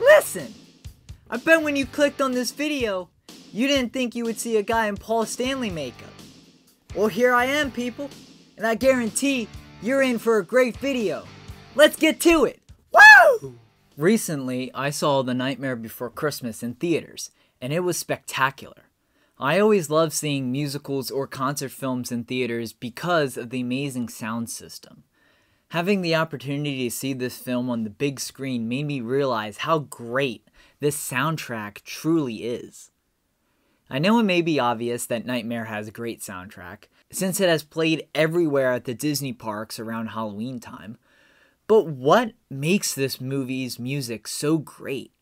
Listen! I bet when you clicked on this video, you didn't think you would see a guy in Paul Stanley makeup. Well, here I am, people, and I guarantee you're in for a great video. Let's get to it! Woo! Recently, I saw The Nightmare Before Christmas in theaters, and it was spectacular. I always love seeing musicals or concert films in theaters because of the amazing sound system. Having the opportunity to see this film on the big screen made me realize how great this soundtrack truly is. I know it may be obvious that Nightmare has a great soundtrack, since it has played everywhere at the Disney parks around Halloween time, but what makes this movie's music so great?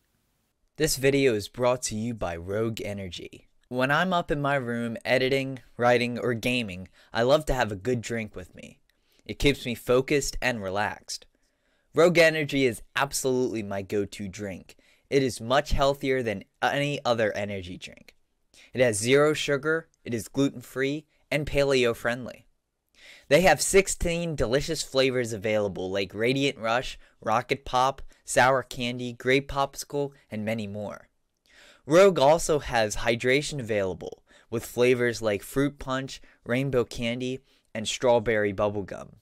This video is brought to you by Rogue Energy. When I'm up in my room editing, writing, or gaming, I love to have a good drink with me. It keeps me focused and relaxed. Rogue Energy is absolutely my go-to drink. It is much healthier than any other energy drink. It has 0 sugar, it is gluten-free, and paleo-friendly. They have 16 delicious flavors available like Radiant Rush, Rocket Pop, Sour Candy, Grape Popsicle, and many more. Rogue also has hydration available with flavors like Fruit Punch, Rainbow Candy, and Strawberry Bubblegum.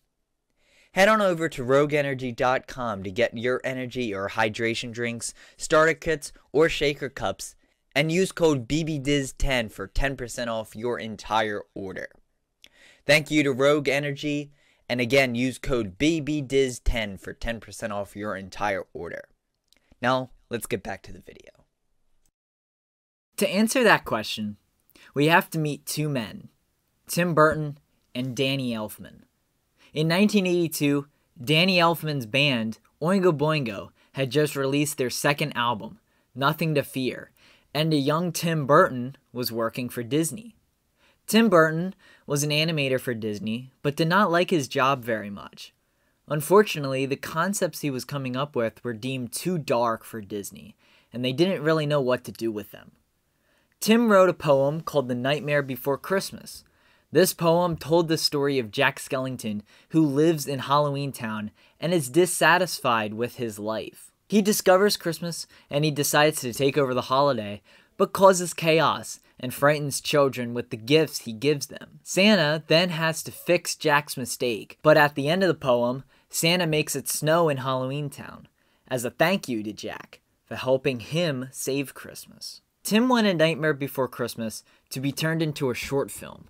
Head on over to rogueenergy.com to get your energy or hydration drinks, starter kits, or shaker cups, and use code BBDIZ10 for 10% off your entire order. Thank you to Rogue Energy, and again, use code BBDIZ10 for 10% off your entire order. Now, let's get back to the video. To answer that question, we have to meet two men, Tim Burton and Danny Elfman. In 1982, Danny Elfman's band, Oingo Boingo, had just released their second album, Nothing to Fear, and a young Tim Burton was working for Disney. Tim Burton was an animator for Disney, but did not like his job very much. Unfortunately, the concepts he was coming up with were deemed too dark for Disney, and they didn't really know what to do with them. Tim wrote a poem called The Nightmare Before Christmas. This poem told the story of Jack Skellington, who lives in Halloween Town and is dissatisfied with his life. He discovers Christmas and he decides to take over the holiday, but causes chaos and frightens children with the gifts he gives them. Santa then has to fix Jack's mistake, but at the end of the poem, Santa makes it snow in Halloween Town as a thank you to Jack for helping him save Christmas. Tim wanted Nightmare Before Christmas to be turned into a short film.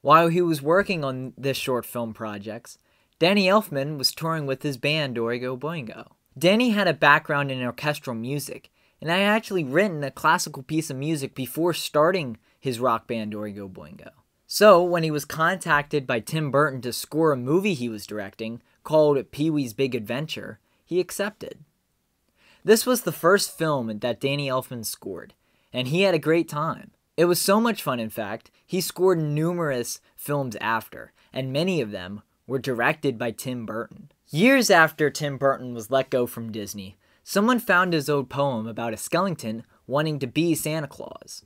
While he was working on this short film project, Danny Elfman was touring with his band Oingo Boingo. Danny had a background in orchestral music, and had actually written a classical piece of music before starting his rock band Oingo Boingo. So, when he was contacted by Tim Burton to score a movie he was directing, called Pee-wee's Big Adventure, he accepted. This was the first film that Danny Elfman scored, and he had a great time. It was so much fun, in fact, he scored numerous films after, and many of them were directed by Tim Burton. Years after Tim Burton was let go from Disney, someone found his old poem about a skeleton wanting to be Santa Claus.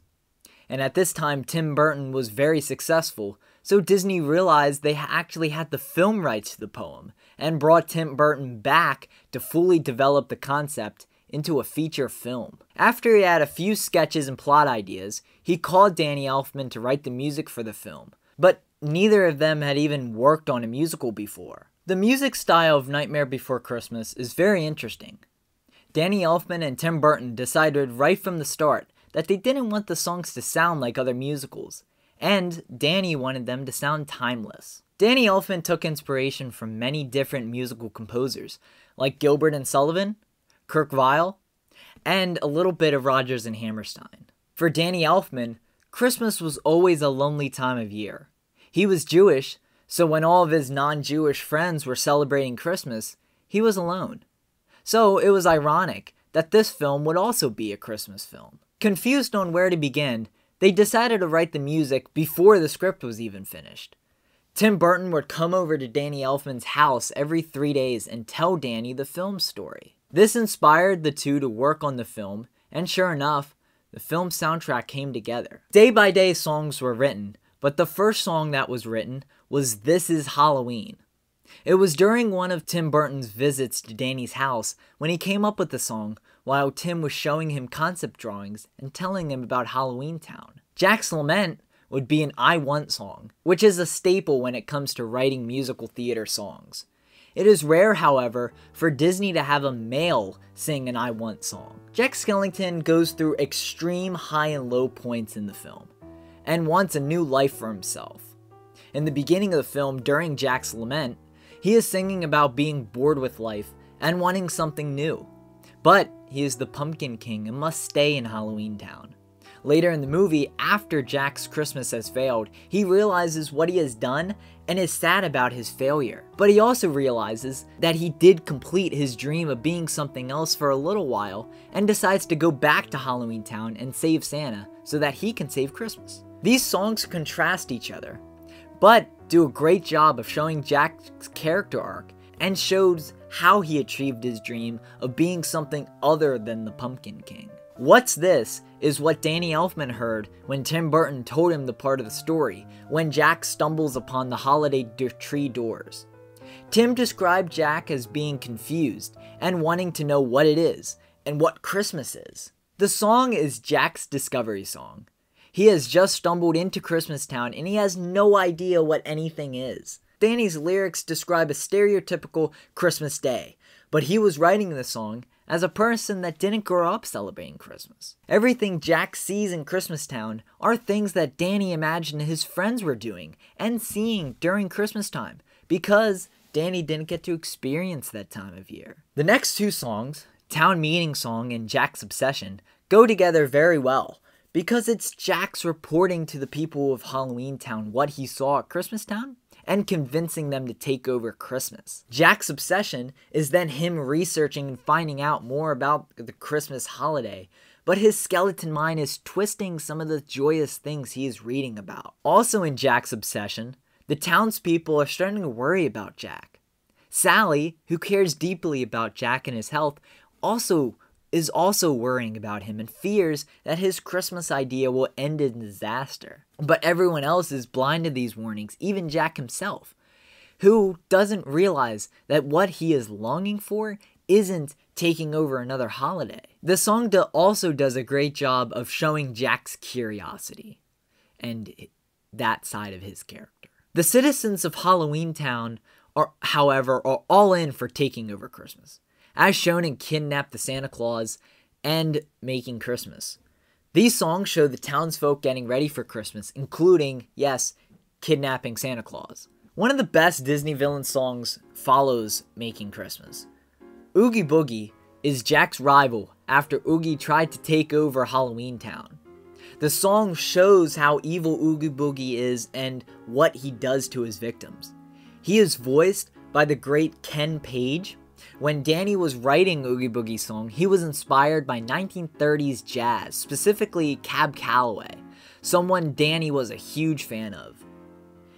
And at this time, Tim Burton was very successful, so Disney realized they actually had the film rights to the poem, and brought Tim Burton back to fully develop the concept into a feature film. After he had a few sketches and plot ideas, he called Danny Elfman to write the music for the film, but neither of them had even worked on a musical before. The music style of Nightmare Before Christmas is very interesting. Danny Elfman and Tim Burton decided right from the start that they didn't want the songs to sound like other musicals, and Danny wanted them to sound timeless. Danny Elfman took inspiration from many different musical composers, like Gilbert and Sullivan, Kirk Weill, and a little bit of Rodgers and Hammerstein. For Danny Elfman, Christmas was always a lonely time of year. He was Jewish, so when all of his non-Jewish friends were celebrating Christmas, he was alone. So it was ironic that this film would also be a Christmas film. Confused on where to begin, they decided to write the music before the script was even finished. Tim Burton would come over to Danny Elfman's house every 3 days and tell Danny the film story. This inspired the two to work on the film, and sure enough, the film soundtrack came together. Day-by-day songs were written, but the first song that was written was This Is Halloween. It was during one of Tim Burton's visits to Danny's house when he came up with the song while Tim was showing him concept drawings and telling him about Halloween Town. Jack's Lament would be an I Want song, which is a staple when it comes to writing musical theater songs. It is rare, however, for Disney to have a male sing an I Want song. Jack Skellington goes through extreme high and low points in the film, and wants a new life for himself. In the beginning of the film, during Jack's Lament, he is singing about being bored with life and wanting something new. But he is the Pumpkin King and must stay in Halloween Town. Later in the movie, after Jack's Christmas has failed, he realizes what he has done and is sad about his failure. But he also realizes that he did complete his dream of being something else for a little while and decides to go back to Halloween Town and save Santa so that he can save Christmas. These songs contrast each other, but do a great job of showing Jack's character arc and shows how he achieved his dream of being something other than the Pumpkin King. What's This is what Danny Elfman heard when Tim Burton told him the part of the story when Jack stumbles upon the holiday tree doors. Tim described Jack as being confused and wanting to know what it is and what Christmas is. The song is Jack's discovery song. He has just stumbled into Christmas Town and he has no idea what anything is. Danny's lyrics describe a stereotypical Christmas day, but he was writing the song as a person that didn't grow up celebrating Christmas. Everything Jack sees in Christmas Town are things that Danny imagined his friends were doing and seeing during Christmas time, because Danny didn't get to experience that time of year. The next two songs, Town Meeting Song and Jack's Obsession, go together very well, because it's Jack's reporting to the people of Halloween Town what he saw at Christmas Town and convincing them to take over Christmas. Jack's Obsession is then him researching and finding out more about the Christmas holiday, but his skeleton mind is twisting some of the joyous things he is reading about. Also in Jack's Obsession, the townspeople are starting to worry about Jack. Sally, who cares deeply about Jack and his health, is also worrying about him and fears that his Christmas idea will end in disaster. But everyone else is blind to these warnings, even Jack himself, who doesn't realize that what he is longing for isn't taking over another holiday. The song also does a great job of showing Jack's curiosity and that side of his character. The citizens of Halloween Town however, are all in for taking over Christmas, as shown in Kidnap the Santa Claus and Making Christmas. These songs show the townsfolk getting ready for Christmas, including, yes, kidnapping Santa Claus. One of the best Disney villain songs follows Making Christmas. Oogie Boogie is Jack's rival after Oogie tried to take over Halloween Town. The song shows how evil Oogie Boogie is and what he does to his victims. He is voiced by the great Ken Page. When Danny was writing Oogie Boogie's song, he was inspired by 1930s jazz, specifically Cab Calloway, someone Danny was a huge fan of.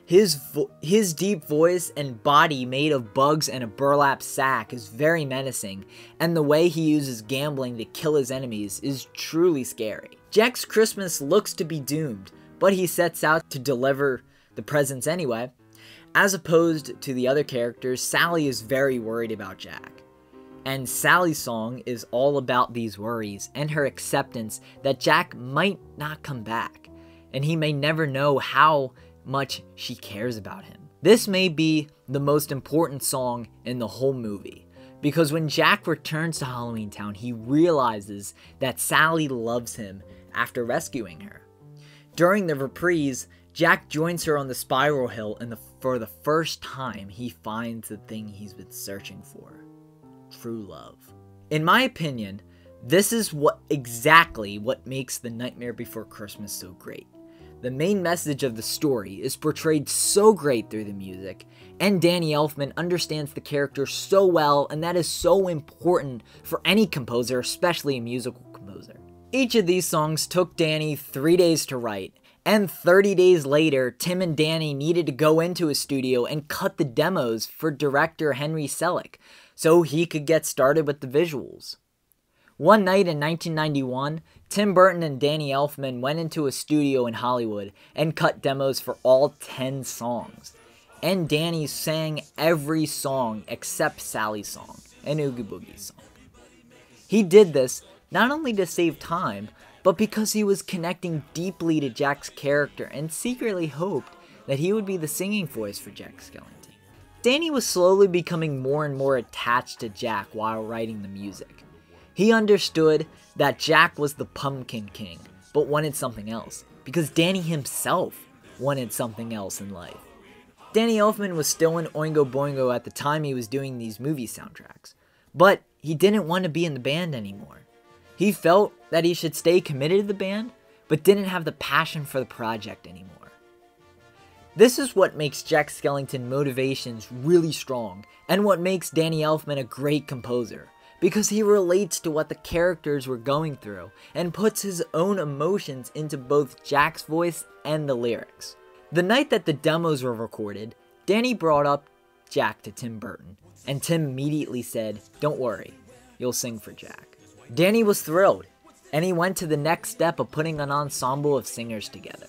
His deep voice and body made of bugs and a burlap sack is very menacing, and the way he uses gambling to kill his enemies is truly scary. Jack's Christmas looks to be doomed, but he sets out to deliver the presents anyway. As opposed to the other characters, Sally is very worried about Jack. And Sally's song is all about these worries and her acceptance that Jack might not come back, and he may never know how much she cares about him. This may be the most important song in the whole movie, because when Jack returns to Halloween Town, he realizes that Sally loves him after rescuing her. During the reprise, Jack joins her on the Spiral Hill, and for the first time, he finds the thing he's been searching for: true love. In my opinion, this is exactly what makes The Nightmare Before Christmas so great. The main message of the story is portrayed so great through the music, and Danny Elfman understands the character so well, and that is so important for any composer, especially a musical composer. Each of these songs took Danny 3 days to write, and 30 days later, Tim and Danny needed to go into a studio and cut the demos for director Henry Selick, so he could get started with the visuals. One night in 1991, Tim Burton and Danny Elfman went into a studio in Hollywood and cut demos for all 10 songs. and Danny sang every song except Sally's song and Oogie Boogie's song. He did this not only to save time, but because he was connecting deeply to Jack's character and secretly hoped that he would be the singing voice for Jack Skellington. Danny was slowly becoming more and more attached to Jack while writing the music. He understood that Jack was the Pumpkin King, but wanted something else, because Danny himself wanted something else in life. Danny Elfman was still in Oingo Boingo at the time he was doing these movie soundtracks, but he didn't want to be in the band anymore. He felt that he should stay committed to the band, but didn't have the passion for the project anymore. This is what makes Jack Skellington motivations really strong, and what makes Danny Elfman a great composer, because he relates to what the characters were going through, and puts his own emotions into both Jack's voice and the lyrics. The night that the demos were recorded, Danny brought up Jack to Tim Burton, and Tim immediately said, "Don't worry, you'll sing for Jack." Danny was thrilled, and he went to the next step of putting an ensemble of singers together.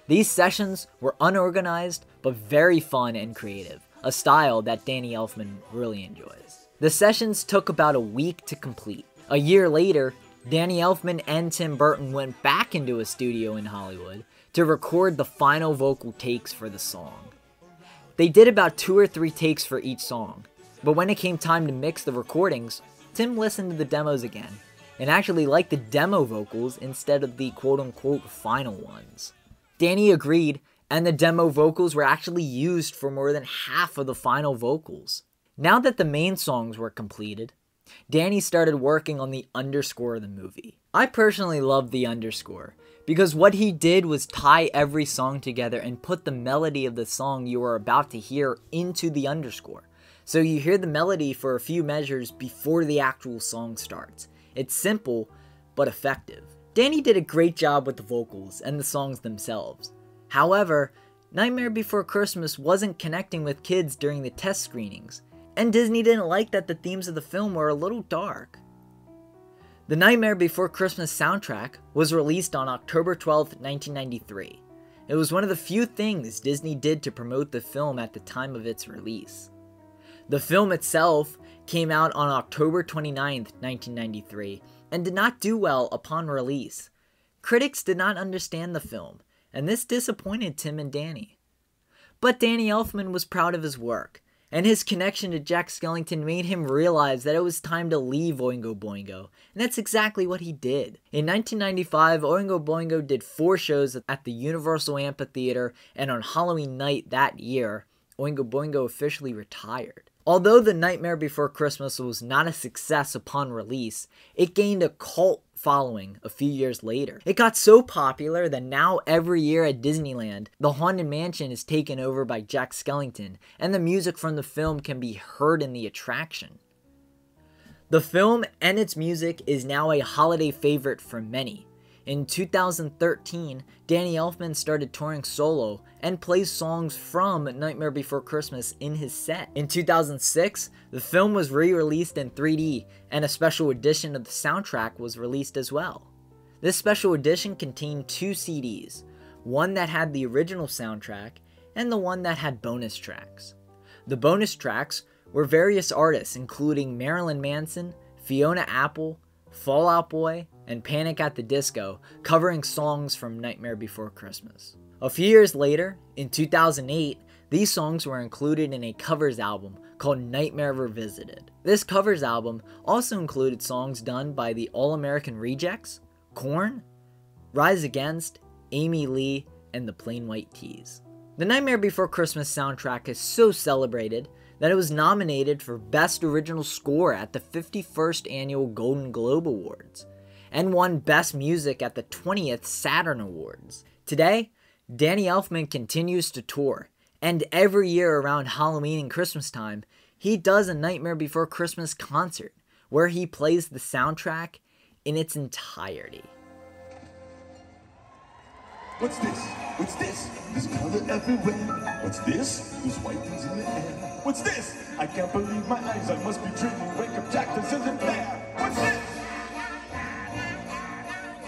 These sessions were unorganized, but very fun and creative, a style that Danny Elfman really enjoys. The sessions took about a week to complete. A year later, Danny Elfman and Tim Burton went back into a studio in Hollywood to record the final vocal takes for the song. They did about 2 or 3 takes for each song, but when it came time to mix the recordings, Tim listened to the demos again, and actually liked the demo vocals instead of the quote-unquote final ones. Danny agreed, and the demo vocals were actually used for more than half of the final vocals. Now that the main songs were completed, Danny started working on the underscore of the movie. I personally love the underscore, because what he did was tie every song together and put the melody of the song you are about to hear into the underscore. So you hear the melody for a few measures before the actual song starts. It's simple, but effective. Danny did a great job with the vocals and the songs themselves. However, Nightmare Before Christmas wasn't connecting with kids during the test screenings, and Disney didn't like that the themes of the film were a little dark. The Nightmare Before Christmas soundtrack was released on October 12, 1993. It was one of the few things Disney did to promote the film at the time of its release. The film itself came out on October 29, 1993, and did not do well upon release. Critics did not understand the film, and this disappointed Tim and Danny. But Danny Elfman was proud of his work, and his connection to Jack Skellington made him realize that it was time to leave Oingo Boingo, and that's exactly what he did. In 1995, Oingo Boingo did 4 shows at the Universal Amphitheater, and on Halloween night that year, Oingo Boingo officially retired. Although The Nightmare Before Christmas was not a success upon release, it gained a cult following a few years later. It got so popular that now every year at Disneyland, the Haunted Mansion is taken over by Jack Skellington, and the music from the film can be heard in the attraction. The film and its music is now a holiday favorite for many. In 2013, Danny Elfman started touring solo and plays songs from Nightmare Before Christmas in his set. In 2006, the film was re-released in 3D, and a special edition of the soundtrack was released as well. This special edition contained 2 CDs, one that had the original soundtrack and the one that had bonus tracks. The bonus tracks were various artists including Marilyn Manson, Fiona Apple, Fall Out Boy, and Panic at the Disco, covering songs from Nightmare Before Christmas. A few years later, in 2008, these songs were included in a covers album called Nightmare Revisited. This covers album also included songs done by the All-American Rejects, Korn, Rise Against, Amy Lee, and the Plain White T's. The Nightmare Before Christmas soundtrack is so celebrated that it was nominated for Best Original Score at the 51st Annual Golden Globe Awards, and won Best Music at the 20th Saturn Awards. Today, Danny Elfman continues to tour, and every year around Halloween and Christmas time, he does a Nightmare Before Christmas concert, where he plays the soundtrack in its entirety. What's this? What's this? There's color everywhere. What's this? There's white things in the air. What's this? I can't believe my eyes. I must be dreaming. Wake up, Jack, this isn't fair. What's this?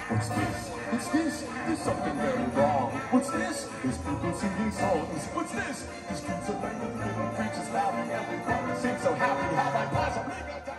What's this? What's this? There's something very wrong. What's this? There's people singing songs. What's this? The streets are like the little creatures laughing. Everybody seems so happy. How I pass a